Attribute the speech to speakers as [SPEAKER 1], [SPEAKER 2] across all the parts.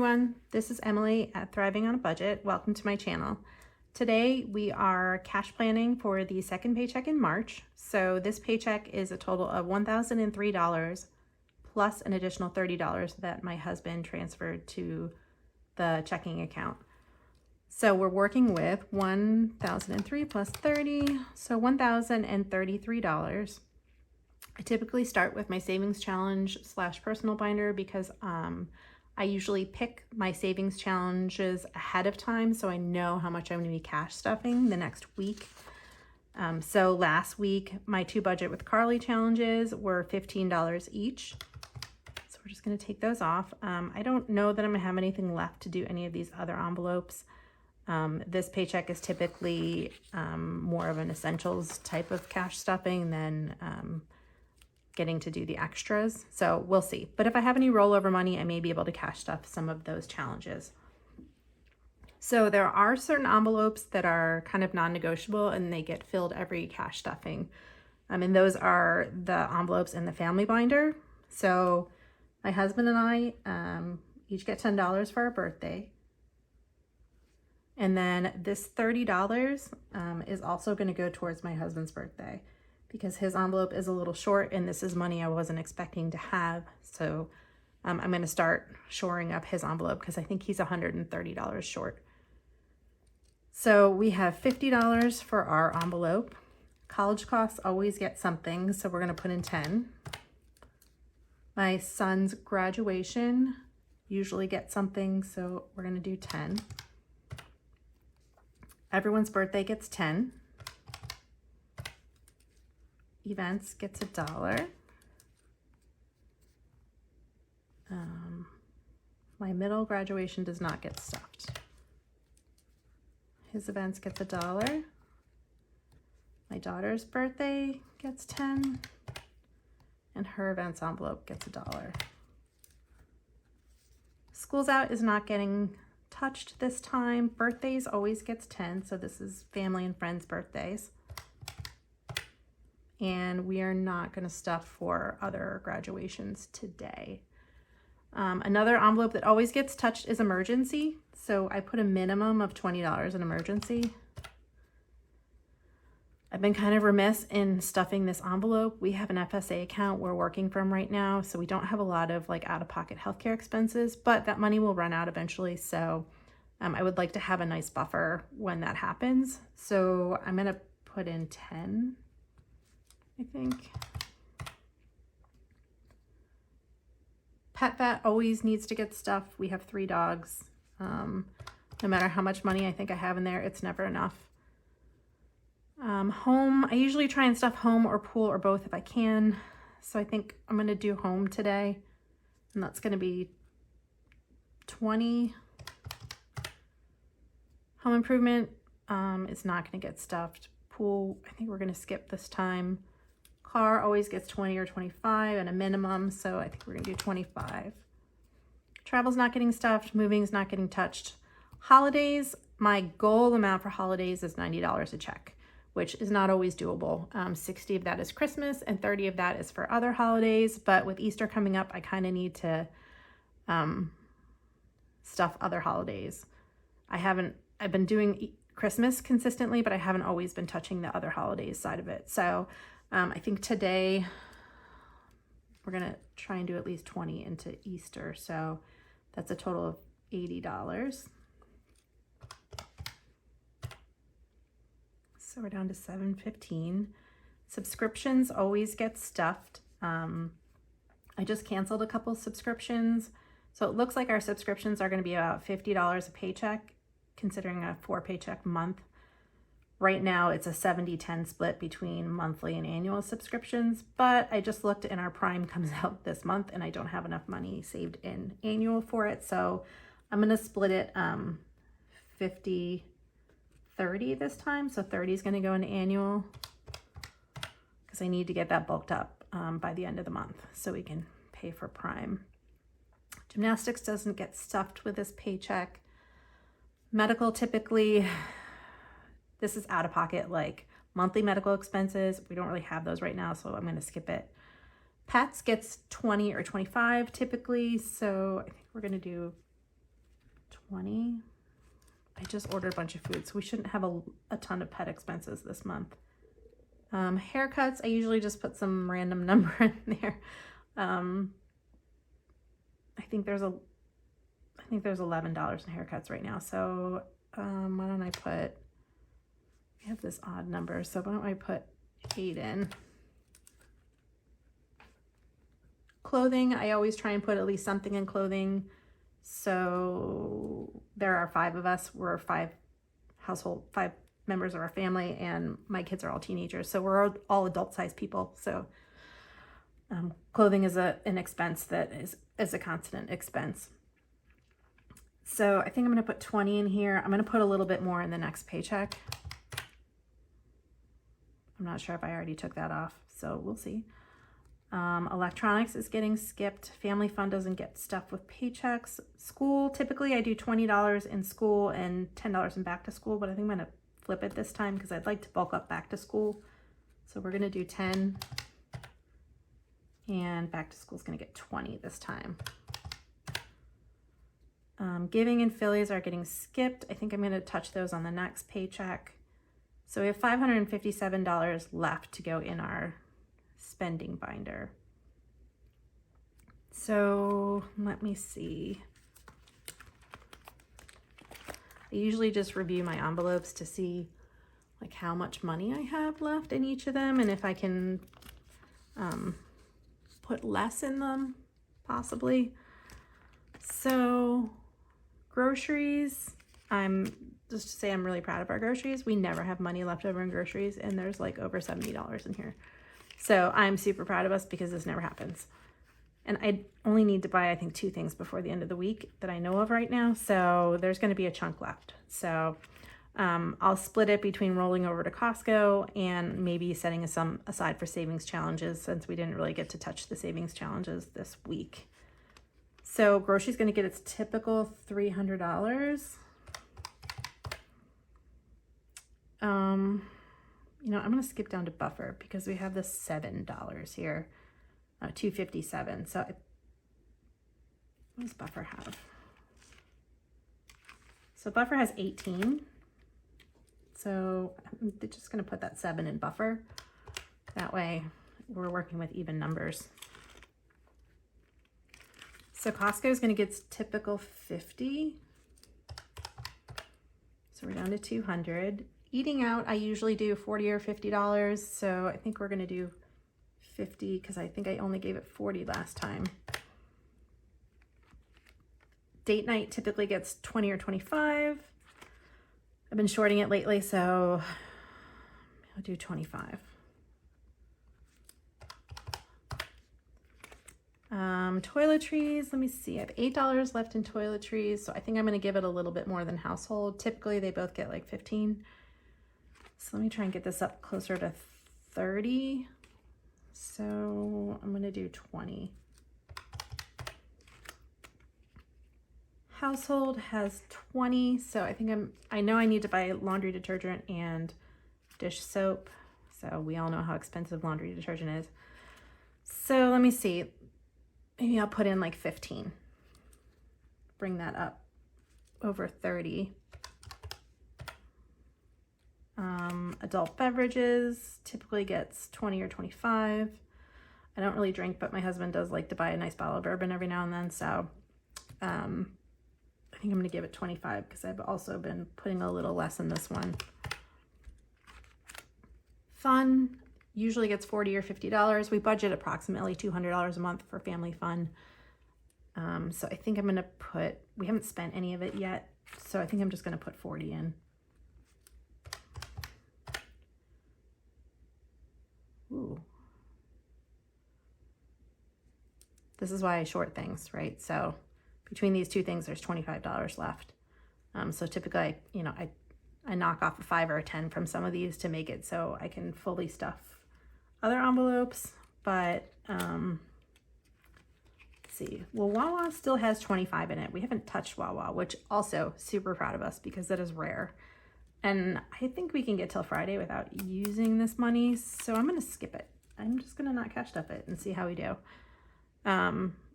[SPEAKER 1] everyone, this is Emily at Thriving on a Budget. Welcome to my channel. Today we are cash planning for the second paycheck in March. So this paycheck is a total of $1,003 plus an additional $30 that my husband transferred to the checking account. So we're working with $1,003 plus 30, so $1,033. I typically start with my savings challenge / personal binder because I usually pick my savings challenges ahead of time so I know how much I'm going to be cash stuffing the next week. So last week, my 2 budget with Carly challenges were $15 each. So we're just going to take those off. I don't know that I'm going to have anything left to do any of these other envelopes. This paycheck is typically more of an essentials type of cash stuffing than getting to do the extras. So we'll see. But if I have any rollover money, I may be able to cash stuff some of those challenges. So there are certain envelopes that are kind of non-negotiable and they get filled every cash stuffing. And those are the envelopes in the family binder. So my husband and I each get $10 for our birthday. And then this $30 is also going to go towards my husband's birthday, because his envelope is a little short and this is money I wasn't expecting to have. So I'm going to start shoring up his envelope because I think he's $130 short. So we have $50 for our envelope. College costs always get something, so we're going to put in 10. My son's graduation usually gets something, so we're going to do 10. Everyone's birthday gets 10. Events gets $1. My middle graduation does not get stuffed. His events gets $1. My daughter's birthday gets 10, and her events envelope gets $1. School's out is not getting touched this time. Birthdays always gets 10, so this is family and friends' birthdays. And we are not going to stuff for other graduations today. Another envelope that always gets touched is emergency. So I put a minimum of $20 in emergency. I've been kind of remiss in stuffing this envelope. We have an FSA account we're working from right now, so we don't have a lot of like out-of-pocket healthcare expenses, but that money will run out eventually. So I would like to have a nice buffer when that happens. So I'm going to put in 10. I think. Pet vet always needs to get stuffed. We have 3 dogs. No matter how much money I think I have in there, it's never enough. Home, I usually try and stuff home or pool or both if I can. So I think I'm going to do home today. And that's going to be 20. Home improvement is not going to get stuffed. Pool, I think we're going to skip this time. Car always gets 20 or 25 at a minimum, so I think we're gonna do 25. Travel's not getting stuffed, moving's not getting touched. Holidays, my goal amount for holidays is $90 a check, which is not always doable. 60 of that is Christmas and 30 of that is for other holidays, but with Easter coming up, I kind of need to stuff other holidays. I've been doing Christmas consistently, but I haven't always been touching the other holidays side of it. So I think today we're going to try and do at least 20 into Easter. So that's a total of $80. So we're down to $7.15. Subscriptions always get stuffed. I just canceled a couple subscriptions. So it looks like our subscriptions are going to be about $50 a paycheck, considering a 4 paycheck month. Right now, it's a 70-10 split between monthly and annual subscriptions, but I just looked and our Prime comes out this month and I don't have enough money saved in annual for it. So I'm going to split it 50-30 this time. So 30 is going to go into annual because I need to get that bulked up by the end of the month so we can pay for Prime. Gymnastics doesn't get stuffed with this paycheck. Medical typically... This is out of pocket, like monthly medical expenses. We don't really have those right now, so I'm going to skip it. Pets gets 20 or 25 typically, so I think we're going to do 20. I just ordered a bunch of food, so we shouldn't have a ton of pet expenses this month. Haircuts, I usually just put some random number in there. I think there's $11 in haircuts right now. So why don't I put, we have this odd number, so why don't I put 8 in. Clothing, I always try and put at least something in clothing. So there are 5 of us. We're 5 members of our family, and my kids are all teenagers. So we're all adult-sized people. So clothing is an expense that is a constant expense. So I think I'm going to put 20 in here. I'm going to put a little bit more in the next paycheck. I'm not sure if I already took that off, so we'll see. Electronics is getting skipped. Family fund doesn't get stuff with paychecks. School, typically I do $20 in school and $10 in back to school, but I think I'm going to flip it this time because I'd like to bulk up back to school. So we're going to do 10, and back to school is going to get 20 this time. Giving and Phillies are getting skipped. I think I'm going to touch those on the next paycheck. So we have $557 left to go in our spending binder. So let me see. I usually just review my envelopes to see like how much money I have left in each of them, and if I can put less in them possibly. So groceries, just to say I'm really proud of our groceries. We never have money left over in groceries, and there's like over $70 in here. So I'm super proud of us because this never happens. And I only need to buy, I think, 2 things before the end of the week that I know of right now. So there's going to be a chunk left. So I'll split it between rolling over to Costco and maybe setting some aside for savings challenges, since we didn't really get to touch the savings challenges this week. So grocery's going to get its typical $300. You know, I'm going to skip down to buffer because we have the $7 here, $257. So what does buffer have? So buffer has 18. So I'm just going to put that 7 in buffer. That way we're working with even numbers. So Costco is going to get its typical 50. So we're down to 200. Eating out, I usually do $40 or $50. So I think we're going to do 50 because I think I only gave it 40 last time. Date night typically gets 20 or 25. I've been shorting it lately, so I'll do 25. Toiletries, let me see. I have $8 left in toiletries, so I think I'm going to give it a little bit more than household. Typically, they both get like 15. So let me try and get this up closer to 30. So I'm going to do 20. Household has 20, so I know I need to buy laundry detergent and dish soap. So we all know how expensive laundry detergent is. So let me see. Maybe I'll put in like 15. Bring that up over 30. Adult beverages typically gets 20 or 25. I don't really drink, but my husband does like to buy a nice bottle of bourbon every now and then. So I think I'm going to give it 25 because I've also been putting a little less in this one. Fun usually gets $40 or $50. We budget approximately $200 a month for family fun. So I think I'm going to put, we haven't spent any of it yet, so I think I'm just going to put 40 in. Ooh. This is why I short things, right? So between these 2 things, there's $25 left. So typically, I knock off a 5 or a 10 from some of these to make it so I can fully stuff other envelopes. But let's see. Well, Wawa still has 25 in it. We haven't touched Wawa, which also super proud of us because that is rare. And I think we can get till Friday without using this money. So I'm going to skip it. I'm just going to not cash stuff it and see how we do.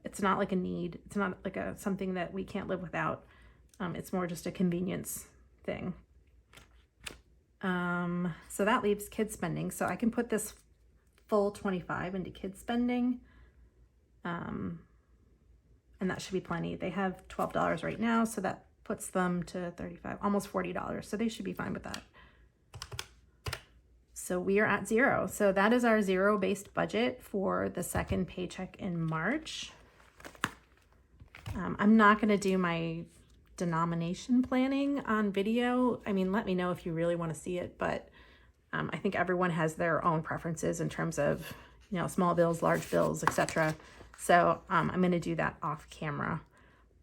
[SPEAKER 1] It's not like a need. It's not like something that we can't live without. It's more just a convenience thing. So that leaves kids spending. So I can put this full 25 into kids spending. And that should be plenty. They have $12 right now, so that puts them to 35, almost $40. So they should be fine with that. So we are at zero. So that is our zero-based budget for the second paycheck in March. I'm not going to do my denomination planning on video. I mean, let me know if you really want to see it, but I think everyone has their own preferences in terms of, you know, small bills, large bills, etc. So I'm going to do that off camera.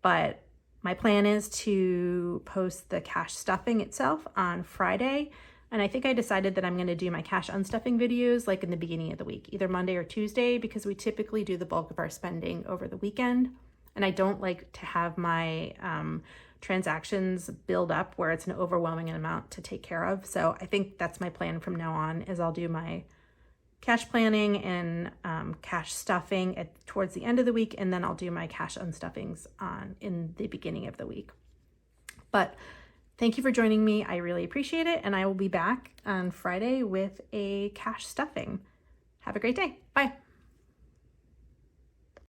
[SPEAKER 1] But my plan is to post the cash stuffing itself on Friday. And I think I decided that I'm going to do my cash unstuffing videos like in the beginning of the week, either Monday or Tuesday, because we typically do the bulk of our spending over the weekend. And I don't like to have my transactions build up where it's an overwhelming amount to take care of. So I think that's my plan from now on, is I'll do my cash planning and cash stuffing towards the end of the week, and then I'll do my cash unstuffings in the beginning of the week. But thank you for joining me. I really appreciate it, and I will be back on Friday with a cash stuffing. Have a great day. Bye.